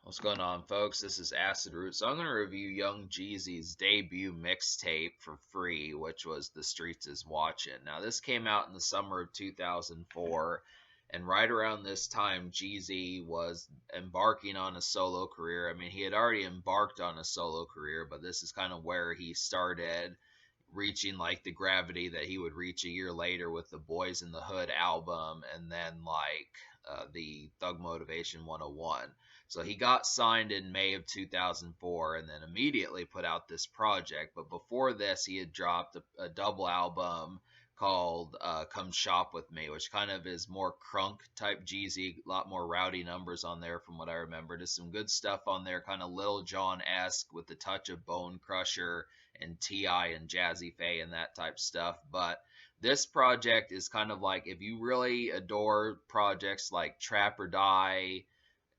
What's going on, folks? This is Acid Root. So I'm going to review Young Jeezy's debut mixtape for free, which was The Streets Is Watchin'. Now, this came out in the summer of 2004, and right around this time, Jeezy was embarking on a solo career. I mean, he had already embarked on a solo career, but this is kind of where he started reaching like the gravity that he would reach a year later with the Boys in the Hood album, and then the Thug Motivation 101. So he got signed in May of 2004 and then immediately put out this project. But before this, he had dropped a double album called Come Shop With Me, which kind of is more crunk type Jeezy, a lot more rowdy numbers on there from what I remember. Just some good stuff on there, kind of Lil Jon-esque with the touch of Bone Crusher and T.I. and Jazzy Faye and that type stuff. But this project is kind of like, if you really adore projects like Trap or Die,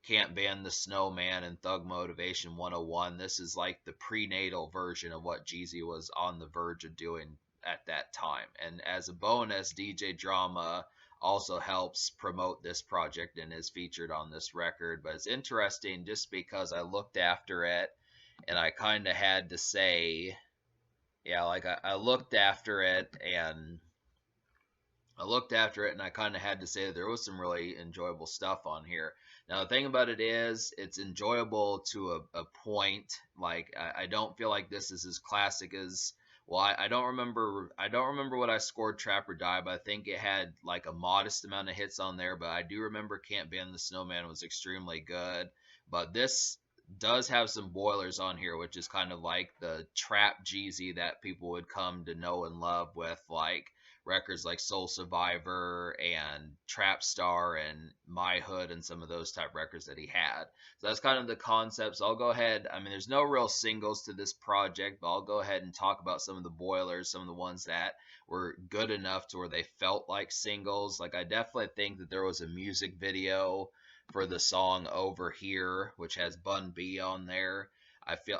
Can't Ban the Snowman, and Thug Motivation 101, this is like the prenatal version of what Jeezy was on the verge of doing at that time. And as a bonus, DJ Drama also helps promote this project and is featured on this record. But it's interesting just because I looked after it and I kind of had to say, yeah, like I looked after it and I kind of had to say that there was some really enjoyable stuff on here. Now, the thing about it is, it's enjoyable to a point. Like, I don't feel like this is as classic as. Well, I don't remember. I don't remember what I scored Trap or Die, but I think it had like a modest amount of hits on there. But I do remember Can't Ban the Snowman was extremely good. But this does have some boilers on here, which is kind of like the trap Jeezy that people would come to know and love with, like records like Soul Survivor and Trap Star and My Hood and some of those type records that he had. So that's kind of the concept. So I'll go ahead. I mean, there's no real singles to this project, but I'll go ahead and talk about some of the boilers, some of the ones that were good enough to where they felt like singles. Like, I definitely think that there was a music video for the song Over Here, which has Bun B on there.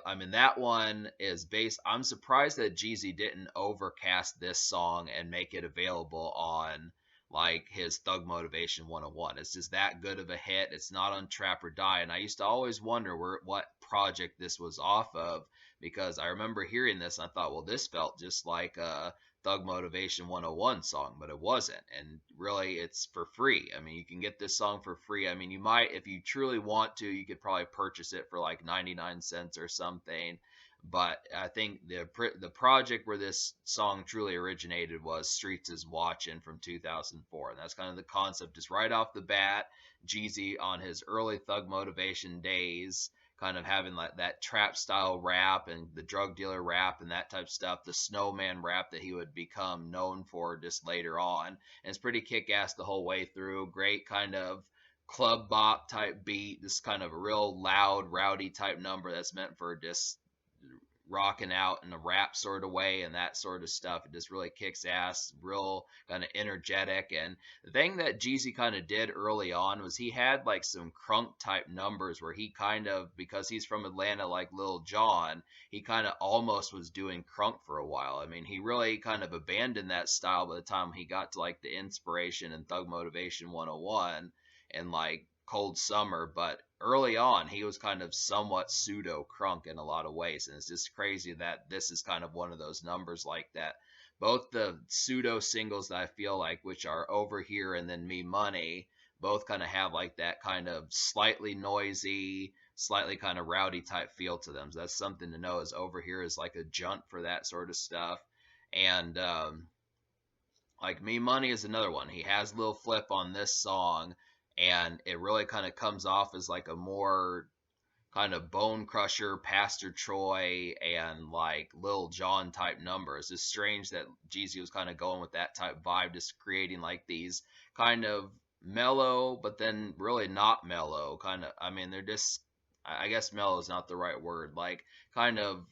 I mean, that one is based. I'm surprised that Jeezy didn't overcast this song and make it available on like his Thug Motivation 101. It's just that good of a hit. It's not on Trap or Die. And I used to always wonder what project this was off of, because I remember hearing this and I thought, well, this felt just like a Thug Motivation 101 song, but it wasn't. And really, it's for free. I mean, you can get this song for free. I mean, you might, if you truly want to, you could probably purchase it for like 99 cents or something. But I think the project where this song truly originated was Streets Is Watchin' from 2004. And that's kind of the concept, just right off the bat. Jeezy on his early Thug Motivation days, kind of having like that trap style rap and the drug dealer rap and that type of stuff, the snowman rap that he would become known for just later on. And it's pretty kick ass the whole way through. Great kind of club bop type beat, this kind of a real loud, rowdy type number that's meant for just rocking out in a rap sort of way and that sort of stuff. It just really kicks ass, real kind of energetic. And the thing that Jeezy kind of did early on was he had like some crunk type numbers where he kind of, because he's from Atlanta like Lil Jon, he kind of almost was doing crunk for a while. I mean, he really kind of abandoned that style by the time he got to like the Inspiration and Thug Motivation 101 and like Cold Summer, but early on he was kind of somewhat pseudo-crunk in a lot of ways, and it's just crazy that this is kind of one of those numbers like that. Both the pseudo singles that I feel like, which are Over Here and then Me Money, both kind of have like that kind of slightly noisy, slightly kind of rowdy type feel to them. So that's something to know, is Over Here is like a junt for that sort of stuff. And like Me Money is another one. He has Lil Flip on this song, and it really kind of comes off as like a more kind of Bone Crusher, Pastor Troy, and like Lil Jon type numbers. It's strange that Jeezy was kind of going with that type vibe, just creating like these kind of mellow, but then really not mellow. Kind of, I mean, they're just, I guess mellow is not the right word. Like kind of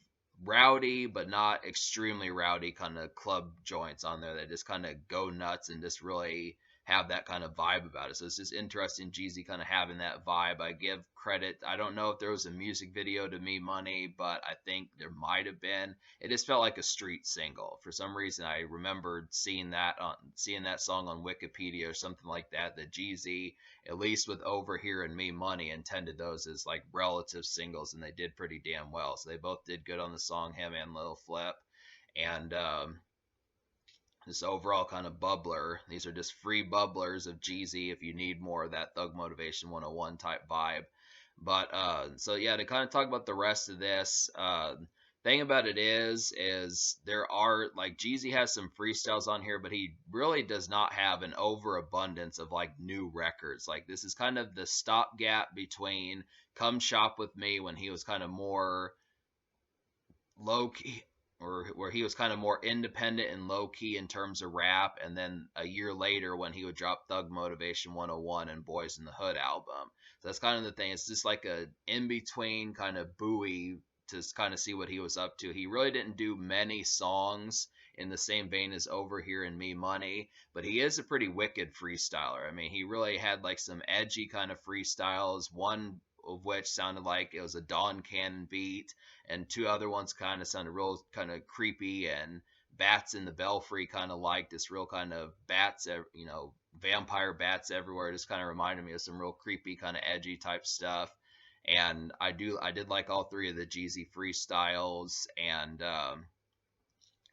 rowdy, but not extremely rowdy kind of club joints on there that just kind of go nuts and just really have that kind of vibe about it. So it's just interesting, Jeezy kind of having that vibe. I give credit. I don't know if there was a music video to Me Money, but I think there might have been. It just felt like a street single. For some reason, I remembered seeing that song on Wikipedia or something like that. That Jeezy, at least with Over Here and Me Money, intended those as like relative singles, and they did pretty damn well. So they both did good on the song, him and Lil Flip. And this overall kind of bubbler. These are just free bubblers of Jeezy if you need more of that Thug Motivation 101 type vibe. But so yeah, to kind of talk about the rest of this, thing about it is there are like Jeezy has some freestyles on here, but he really does not have an overabundance of like new records. Like this is kind of the stopgap between Come Shop with Me when he was kind of more low key, or where he was kind of more independent and low key in terms of rap, and then a year later when he would drop Thug Motivation 101 and Boys in the Hood album. So that's kind of the thing. It's just like a in between kind of buoy to kind of see what he was up to. He really didn't do many songs in the same vein as Over Here and Me Money, but he is a pretty wicked freestyler. I mean, he really had like some edgy kind of freestyles, one of which sounded like it was a Don Cannon beat, and two other ones kind of sounded real kind of creepy and bats in the belfry kind of like this real kind of bats, vampire bats everywhere. It just kind of reminded me of some real creepy kind of edgy type stuff. And I did like all three of the Jeezy freestyles, and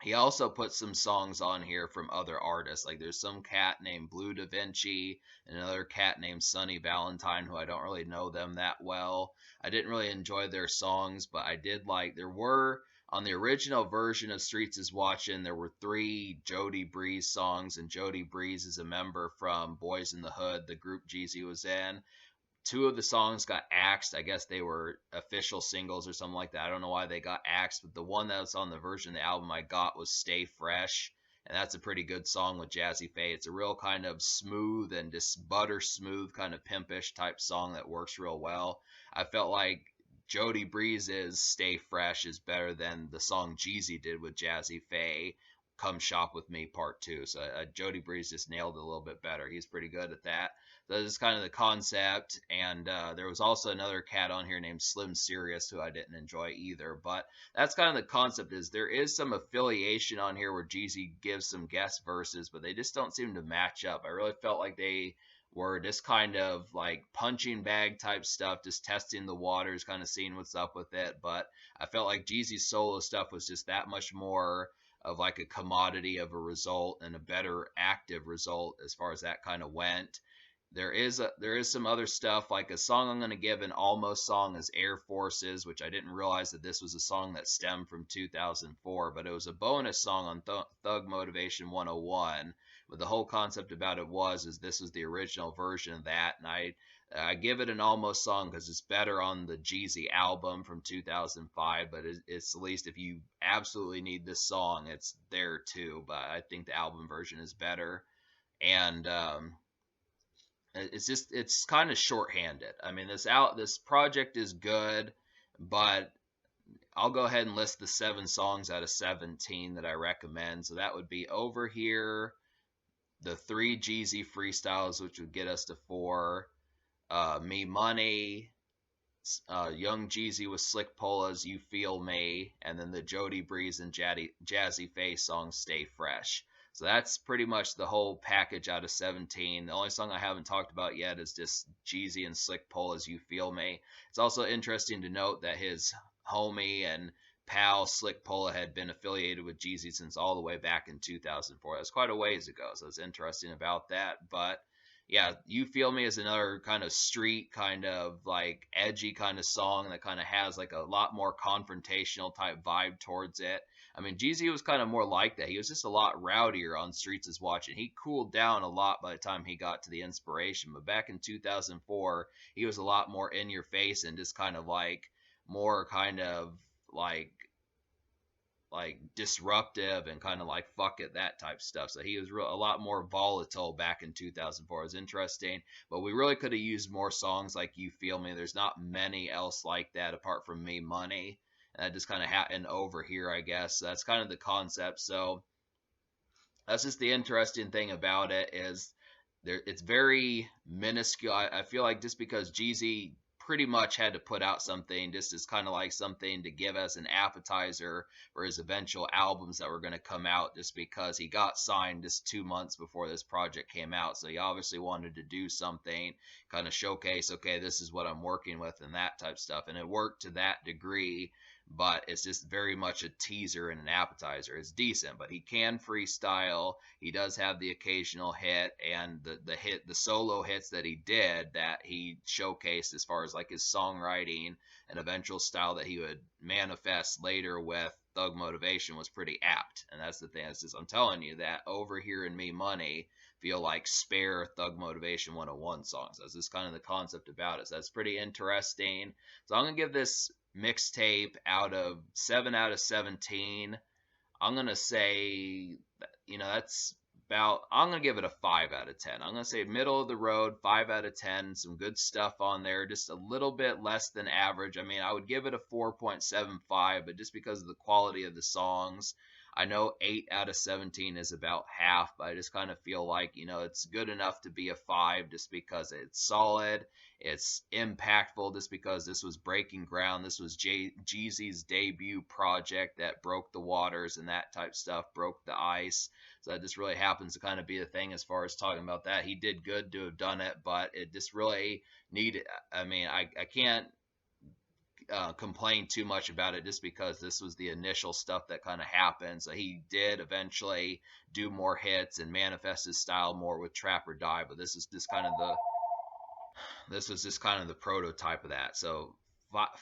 he also put some songs on here from other artists. Like there's some cat named Blue Da Vinci and another cat named Sunny Valentine, who I don't really know them that well. I didn't really enjoy their songs, but I did like there were on the original version of Streets is Watching, there were three Jody Breeze songs, and Jody Breeze is a member from Boys in the Hood, the group Jeezy was in. Two of the songs got axed. I guess they were official singles or something like that. I don't know why they got axed, but the one that was on the version of the album I got was Stay Fresh. And that's a pretty good song with Jazzy Faye. It's a real kind of smooth and just butter smooth kind of pimpish type song that works real well. I felt like Jody Breeze's Stay Fresh is better than the song Jeezy did with Jazzy Faye, Come Shop with Me Part 2. So Jody Breeze just nailed it a little bit better. He's pretty good at that. That is kind of the concept. And there was also another cat on here named Slim Serious, who I didn't enjoy either. But that's kind of the concept. Is there is some affiliation on here where Jeezy gives some guest verses, but they just don't seem to match up. I really felt like they were just kind of like punching bag type stuff, just testing the waters, kind of seeing what's up with it. But I felt like Jeezy's solo stuff was just that much more of like a commodity of a result and a better active result as far as that kind of went. There is some other stuff, like a song I'm going to give an almost song is Air Forces, which I didn't realize that this was a song that stemmed from 2004, but it was a bonus song on Thug Motivation 101. But the whole concept about it is this was the original version of that, and I give it an almost song because it's better on the Jeezy album from 2005, but it's at least if you absolutely need this song, it's there too. But I think the album version is better. And it's kind of shorthanded. I mean, this project is good, but I'll go ahead and list the 7 songs out of 17 that I recommend. So that would be Over Here, the 3 Jeezy freestyles, which would get us to 4, Me Money, Young Jeezy with Slick Pola's You Feel Me, and then the Jody Breeze and Jazzy Faye song Stay Fresh. So that's pretty much the whole package out of 17. The only song I haven't talked about yet is just Jeezy and Slick Pola's You Feel Me. It's also interesting to note that his homie and pal Slick Pola had been affiliated with Jeezy since all the way back in 2004. That's quite a ways ago, so it's interesting about that. But yeah, You Feel Me is another kind of street, kind of like edgy kind of song that kind of has like a lot more confrontational type vibe towards it. I mean, Jeezy was kind of more like that. He was just a lot rowdier on Streets is Watching. He cooled down a lot by the time he got to the Inspiration. But back in 2004, he was a lot more in your face and just kind of like more kind of like disruptive and kind of like fuck it, that type stuff. So he was a lot more volatile back in 2004. It was interesting, but we really could have used more songs like You Feel Me. There's not many else like that apart from Me Money. And that just kind of happened Over Here, I guess. That's kind of the concept. So that's just the interesting thing about it is it's very minuscule. I feel like just because Jeezy pretty much had to put out something just as kind of like something to give as an appetizer for his eventual albums that were going to come out, just because he got signed just 2 months before this project came out. So he obviously wanted to do something, kind of showcase, okay, this is what I'm working with and that type of stuff. And it worked to that degree, but it's just very much a teaser and an appetizer. It's decent, but he can freestyle. He does have the occasional hit, and the solo hits that he did, that he showcased as far as like his songwriting and eventual style that he would manifest later with Thug Motivation, was pretty apt. And that's the thing. Is just, I'm telling you that Over Here and Me Money feel like spare Thug Motivation 101 songs. That's just kind of the concept about it. So that's pretty interesting. So I'm gonna give this mixtape out of 7 out of 17. I'm gonna say, that's about. I'm gonna give it a 5 out of 10. I'm gonna say middle of the road, 5 out of 10. Some good stuff on there, just a little bit less than average. I mean, I would give it a 4.75, but just because of the quality of the songs, I know 8 out of 17 is about half, but I just kind of feel like, it's good enough to be a 5 just because it's solid, it's impactful, just because this was breaking ground. This was Jeezy's debut project that broke the waters and that type stuff, broke the ice. So that just really happens to kind of be the thing as far as talking about that. He did good to have done it, but it just really needed. I mean, I can't complain too much about it just because this was the initial stuff that kind of happened. So he did eventually do more hits and manifest his style more with Trap or Die, but this was just kind of the prototype of that. So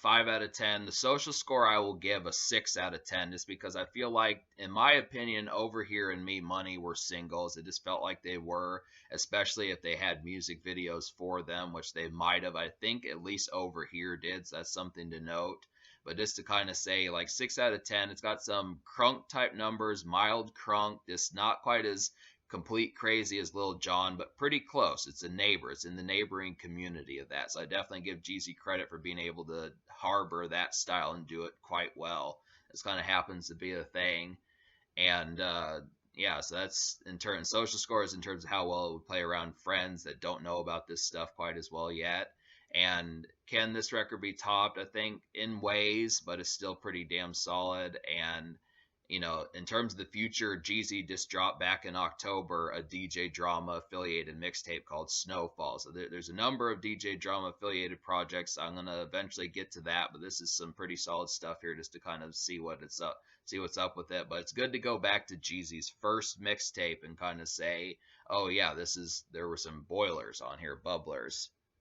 5 out of 10. The social score I will give a 6 out of 10, just because I feel like, in my opinion, Over Here and Me Money were singles. It just felt like they were, especially if they had music videos for them, which they might have. I think at least Over Here did, so that's something to note. But just to kind of say, like, 6 out of 10, it's got some crunk type numbers, mild crunk, just not quite as complete crazy as Lil Jon, but pretty close. It's a neighbor. It's in the neighboring community of that. So I definitely give Jeezy credit for being able to harbor that style and do it quite well. This kind of happens to be a thing. And yeah, so that's in turn social scores in terms of how well it would play around friends that don't know about this stuff quite as well yet. And can this record be topped? I think in ways, but it's still pretty damn solid. And in terms of the future, Jeezy just dropped back in October a DJ Drama affiliated mixtape called Snowfall. So there's a number of DJ Drama affiliated projects. I'm gonna eventually get to that, but this is some pretty solid stuff here just to kind of see what's up with it. But it's good to go back to Jeezy's first mixtape and kind of say, oh yeah, there were some boilers on here, bubblers.